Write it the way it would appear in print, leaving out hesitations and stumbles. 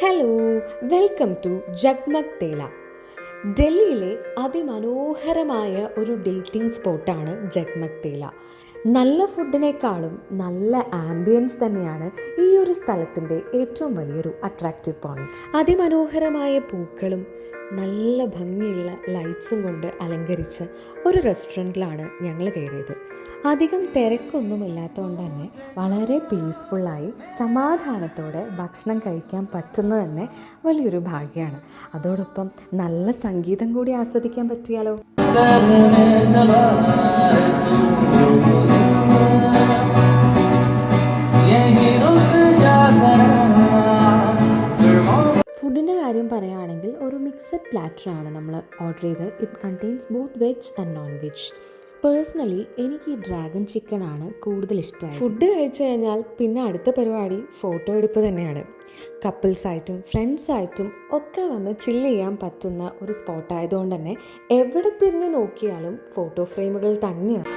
Hello, welcome to ജഗ്മഗ് തേല. ഡൽഹിയിലെ അതിമനോഹരമായ ഒരു ഡേറ്റിംഗ് സ്പോട്ടാണ് ജഗ്മഗ് തേല. നല്ല ഫുഡിനേക്കാളും നല്ല ആംബിയൻസ് തന്നെയാണ് ഈ ഒരു സ്ഥലത്തിൻ്റെ ഏറ്റവും വലിയൊരു അട്രാക്റ്റീവ് പോയിന്റ്. അതിമനോഹരമായ പൂക്കളും നല്ല ഭംഗിയുള്ള ലൈറ്റ്സും കൊണ്ട് അലങ്കരിച്ച ഒരു റെസ്റ്റോറൻറ്റിലാണ് ഞങ്ങൾ കയറിയത്. അധികം തിരക്കൊന്നുമില്ലാത്തതുകൊണ്ട് തന്നെ വളരെ പീസ്ഫുള്ളായി സമാധാനത്തോടെ ഭക്ഷണം കഴിക്കാൻ പറ്റുന്നത് തന്നെ വലിയൊരു ഭാഗ്യമാണ്. അതോടൊപ്പം നല്ല സംഗീതം കൂടി ആസ്വദിക്കാൻ പറ്റിയാലോ. ഫുഡിൻ്റെ കാര്യം പറയുകയാണെങ്കിൽ ഒരു മിക്സഡ് പ്ലാറ്ററാണ് നമ്മൾ ഓർഡർ ചെയ്ത്. It contains both veg and non veg. Personally എനിക്ക് ഈ ഡ്രാഗൺ ചിക്കൻ ആണ് കൂടുതൽ ഇഷ്ടമായത്. ഫുഡ് കഴിച്ചു കഴിഞ്ഞാൽ പിന്നെ അടുത്ത പരിപാടി ഫോട്ടോ എടുപ്പ് തന്നെയാണ്. കപ്പിൾസായിട്ടും ഫ്രണ്ട്സായിട്ടും ഒക്കെ വന്ന് ചില്ല് ചെയ്യാൻ പറ്റുന്ന ഒരു സ്പോട്ടായതുകൊണ്ട് തന്നെ എവിടെ തിരിഞ്ഞ് നോക്കിയാലും ഫോട്ടോ ഫ്രെയിമുകൾ തന്നെയാണ്.